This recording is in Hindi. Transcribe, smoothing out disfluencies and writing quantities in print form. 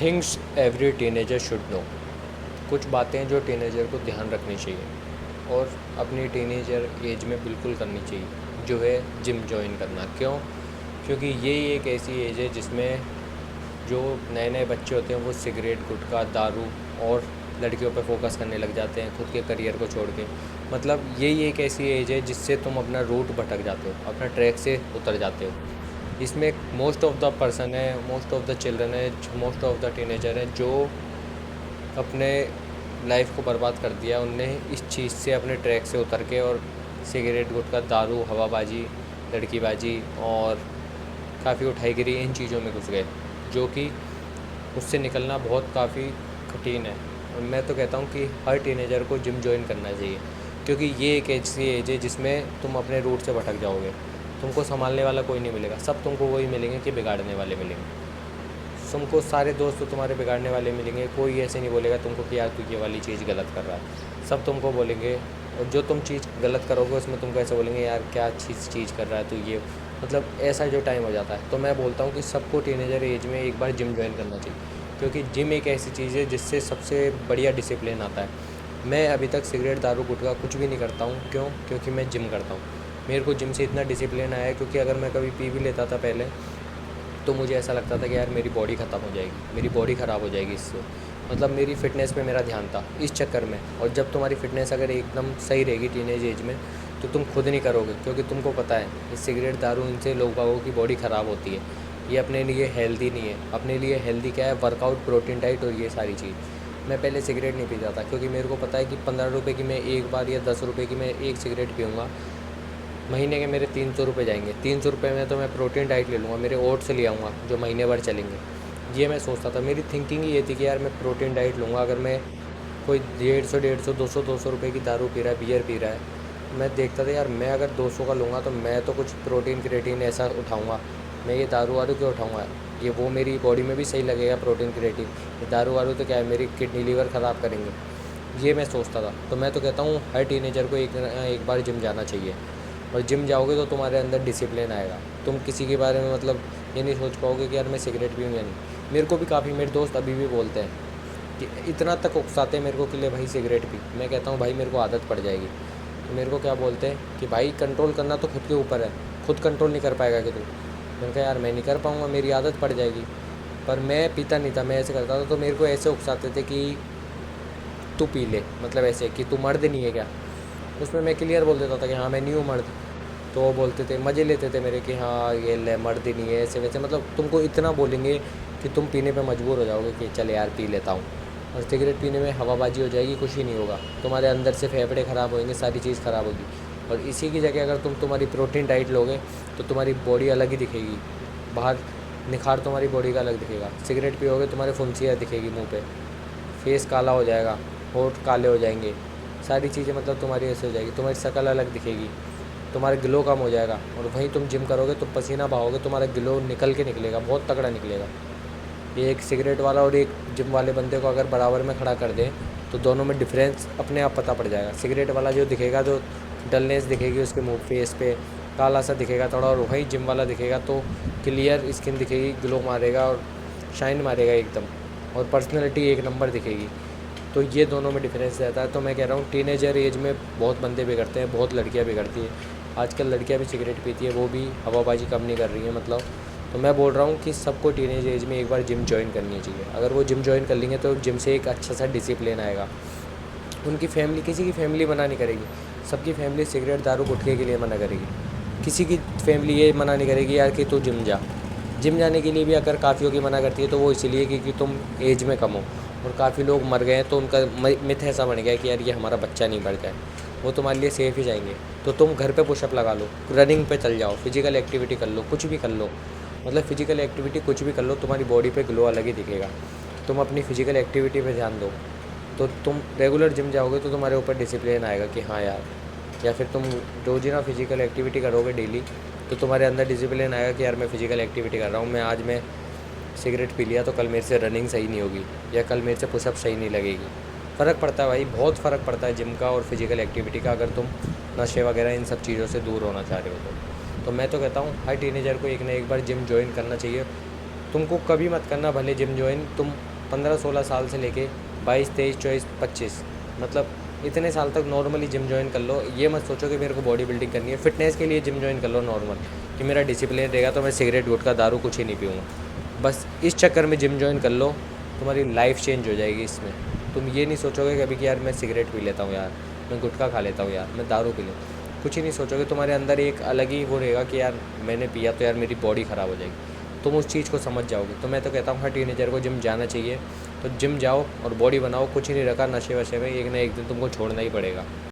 Things every teenager should know. कुछ बातें जो टीनेजर को ध्यान रखनी चाहिए और अपनी टीनेजर एज में बिल्कुल करनी चाहिए, जो है जिम जॉइन करना। क्यों? क्योंकि ये एक ऐसी एज है जिसमें जो नए नए बच्चे होते हैं वो सिगरेट, गुटखा, दारू और लड़कियों पर फोकस करने लग जाते हैं, खुद के करियर को छोड़ के। मतलब यही एक ऐसी एज है जिससे तुम अपना रूट भटक जाते हो, अपना ट्रैक से उतर जाते हो। इसमें मोस्ट ऑफ द पर्सन है, मोस्ट ऑफ द चिल्ड्रन है, मोस्ट ऑफ द टीनेजर हैं जो अपने लाइफ को बर्बाद कर दिया। उनने इस चीज़ से, अपने ट्रैक से उतर के और सिगरेट, गुटखा, दारू, हवाबाजी, लड़कीबाजी और काफ़ी उठाईगिरी, इन चीज़ों में घुस गए, जो कि उससे निकलना बहुत काफ़ी कठिन है। और मैं तो कहता हूँ कि हर टीनेजर को जिम जॉइन करना चाहिए, क्योंकि ये एक ऐसी एज है जिसमें तुम अपने रूट से भटक जाओगे। तुमको संभालने वाला कोई नहीं मिलेगा, सब तुमको वही मिलेंगे कि बिगाड़ने वाले मिलेंगे। तुमको सारे दोस्त तो तुम्हारे बिगाड़ने वाले मिलेंगे, कोई ऐसे नहीं बोलेगा तुमको कि यार तू ये वाली चीज़ गलत कर रहा है। सब तुमको बोलेंगे, और जो तुम चीज़ गलत करोगे उसमें तुमको ऐसे बोलेंगे यार क्या चीज़ कर रहा है तू ये। मतलब ऐसा जो टाइम हो जाता है। तो मैं बोलता हूँ कि सबको टीनेजर एज में एक बार जिम ज्वाइन करना चाहिए, क्योंकि जिम एक ऐसी चीज़ है जिससे सबसे बढ़िया डिसिप्लिन आता है। मैं अभी तक सिगरेट, दारू, गुटखा कुछ भी नहीं करता हूँ। क्यों? क्योंकि मैं जिम करता हूँ। मेरे को जिम से इतना डिसिप्लिन आया है, क्योंकि अगर मैं कभी पी भी लेता था पहले, तो मुझे ऐसा लगता था कि यार मेरी बॉडी ख़त्म हो जाएगी, मेरी बॉडी ख़राब हो जाएगी इससे। मतलब मेरी फ़िटनेस पे मेरा ध्यान था इस चक्कर में। और जब तुम्हारी फ़िटनेस अगर एकदम सही रहेगी टीनेज एज में, तो तुम खुद नहीं करोगे, क्योंकि तुमको पता है ये सिगरेट, दारू, इनसे लोगों की बॉडी ख़राब होती है। ये अपने लिए हेल्दी नहीं है। अपने लिए हेल्दी क्या है? वर्कआउट, प्रोटीन डाइट और ये सारी चीज़। मैं पहले सिगरेट नहीं पीता था, क्योंकि मेरे को पता है कि 15 रुपये की मैं एक बार, या 10 रुपये की मैं एक सिगरेट पीऊँगा, महीने के मेरे 300 रुपये जाएंगे। 300 रुपये में तो मैं प्रोटीन डाइट ले लूँगा, मेरे ओट्स ले आऊँगा जो महीने भर चलेंगे। ये मैं सोचता था, मेरी थिंकिंग ही ये थी कि यार मैं प्रोटीन डाइट लूँगा। अगर मैं कोई 150, 200 रुपये की दारू पी रहा है, बियर पी रहा है, मैं देखता था यार मैं अगर 200 का लूँगा तो मैं तो कुछ प्रोटीन क्रिएटिन ऐसा उठाऊँगा। मैं ये दारू वारू क्यों उठाऊँगा? ये वो मेरी बॉडी में भी सही लगेगा प्रोटीन क्रिएटिन। ये दारू वारू तो क्या है, मेरी किडनी लीवर ख़राब करेंगे। ये मैं सोचता था। तो मैं तो कहता हूँ हर टीनेजर को एक बार जिम जाना चाहिए। और जिम जाओगे तो तुम्हारे अंदर डिसिप्लिन आएगा। तुम किसी के बारे में मतलब ये नहीं सोच पाओगे कि यार मैं सिगरेट पीऊँ या नहीं। मेरे को भी काफ़ी मेरे दोस्त अभी भी बोलते हैं कि इतना तक उकसाते हैं मेरे को कि ले भाई सिगरेट पी। मैं कहता हूँ भाई मेरे को आदत पड़ जाएगी। तो मेरे को क्या बोलते हैं कि भाई कंट्रोल करना तो खुद के ऊपर है, खुद कंट्रोल नहीं कर पाएगा कि तू। मैंने कहा यार मैं नहीं कर पाऊँगा, मेरी आदत पड़ जाएगी। पर मैं पीता नहीं था, मैं ऐसे करता था। तो मेरे को ऐसे उकसाते थे कि तू पी ले, मतलब ऐसे कि तू मर्द नहीं है क्या। उसमें मैं क्लियर बोल देता था कि हाँ मैं नहीं हूँ मर्द। तो वो बोलते थे, मज़े लेते थे मेरे कि हाँ ये ले मर्द ही नहीं है, ऐसे वैसे। मतलब तुमको इतना बोलेंगे कि तुम पीने पे मजबूर हो जाओगे कि चल यार पी लेता हूँ। और सिगरेट पीने में हवाबाजी हो जाएगी, कुछ ही नहीं होगा। तुम्हारे अंदर से फेफड़े ख़राब होंगे, सारी चीज़ ख़राब होगी। और इसी की जगह अगर तुम्हारी प्रोटीन डाइट लोगे तो तुम्हारी बॉडी अलग ही दिखेगी। बाहर निखार तुम्हारी बॉडी का अलग दिखेगा। सिगरेट पियोगे तुम्हारे फुंसियाँ दिखेगी मुँह पे, फेस काला हो जाएगा, होठ काले हो जाएंगे, सारी चीज़ें मतलब तुम्हारी ऐसे हो जाएगी। तुम्हारी शक्ल अलग दिखेगी, तुम्हारा ग्लो कम हो जाएगा। और वहीं तुम जिम करोगे तो पसीना बहाओगे, तुम्हारा ग्लो निकल के निकलेगा, बहुत तगड़ा निकलेगा। ये एक सिगरेट वाला और एक जिम वाले बंदे को अगर बराबर में खड़ा कर दें तो दोनों में डिफरेंस अपने आप पता पड़ जाएगा। सिगरेट वाला जो दिखेगा, जो डलनेस दिखेगी उसके मुँह फेस पे, काला सा दिखेगा थोड़ा। और वहीं जिम वाला दिखेगा तो क्लियर स्किन दिखेगी, ग्लो मारेगा और शाइन मारेगा एकदम, और पर्सनैलिटी एक नंबर दिखेगी। तो ये दोनों में डिफरेंस रहता है। तो मैं कह रहा हूँ टीनेजर एज में बहुत बंदे बिगड़ते हैं, बहुत लड़कियाँ बिगड़ती हैं। आजकल लड़कियाँ भी सिगरेट पीती है, वो भी हवाबाजी कम नहीं कर रही हैं मतलब। तो मैं बोल रहा हूँ कि सबको टीनेज एज में एक बार जिम जॉइन करनी चाहिए। अगर वो जिम जॉइन कर लेंगे तो जिम से एक अच्छा सा डिसिप्लिन आएगा। उनकी फैमिली, किसी की फैमिली मना नहीं करेगी। सबकी फैमिली सिगरेट, दारू, गुटखे के लिए मना करेगी। किसी की फैमिली ये मना नहीं करेगी यार कि तू जिम जा। जिम जाने के लिए भी अगर काफ़ियों की मना करती है तो वो इसलिए क्योंकि तुम एज में कम हो। और काफ़ी लोग मर गए हैं तो उनका मिथ ऐसा बन गया है कि यार ये हमारा बच्चा नहीं बढ़ जाए, वो तुम्हारे लिए सेफ़ ही जाएंगे। तो तुम घर पे पुशअप लगा लो, रनिंग पे चल जाओ, फिजिकल एक्टिविटी कर लो, कुछ भी कर लो। मतलब फिजिकल एक्टिविटी कुछ भी कर लो, तुम्हारी बॉडी पे ग्लो अलग ही दिखेगा। तुम अपनी फिजिकल एक्टिविटी पे ध्यान दो, तो तुम रेगुलर जिम जाओगे तो तुम्हारे ऊपर डिसिप्लिन आएगा कि हाँ यार। या फिर तुम रोज़ाना फिजिकल एक्टिविटी करोगे डेली, तो तुम्हारे अंदर डिसिप्लिन आएगा कि यार मैं फ़िज़िकल एक्टिविटी कर रहा हूँ। मैं आज मैं सिगरेट पी लिया तो कल मेरे से रनिंग सही नहीं होगी, या कल मेरे से पुशअप सही नहीं लगेगी। फ़र्क पड़ता है भाई, बहुत फ़र्क पड़ता है जिम का और फिज़िकल एक्टिविटी का, अगर तुम नशे वगैरह इन सब चीज़ों से दूर होना चाह रहे हो तो मैं तो कहता हूँ हर टीनेजर को एक ना एक बार जिम जॉइन करना चाहिए। तुमको कभी मत करना भले जिम जॉइन, तुम 15-16 साल से लेके 22, 23, 24, 25 मतलब इतने साल तक नॉर्मली जिम जॉइन कर लो। ये मत सोचो कि मेरे को बॉडी बिल्डिंग करनी है, फ़िटनेस के लिए जिम जॉइन कर लो नॉर्मल, कि मेरा डिसिप्लिन रहेगा तो मैं सिगरेट, गुटखा, दारू कुछ ही नहीं पीऊँगा। बस इस चक्कर में जिम जॉइन कर लो, तुम्हारी लाइफ चेंज हो जाएगी इसमें। तुम ये नहीं सोचोगे कभी कि यार मैं सिगरेट पी लेता हूँ यार, मैं गुटखा खा लेता हूँ यार, मैं दारू पी लूँ, कुछ ही नहीं सोचोगे। तुम्हारे अंदर एक अलग ही वो रहेगा कि यार मैंने पिया तो यार मेरी बॉडी ख़राब हो जाएगी। तुम उस चीज़ को समझ जाओगे। तो मैं तो कहता हूँ हर टीनेजर को जिम जाना चाहिए। तो जिम जाओ और बॉडी बनाओ, कुछ ही नहीं रखा नशे वशे में, एक ना एक दिन तुमको छोड़ना ही पड़ेगा।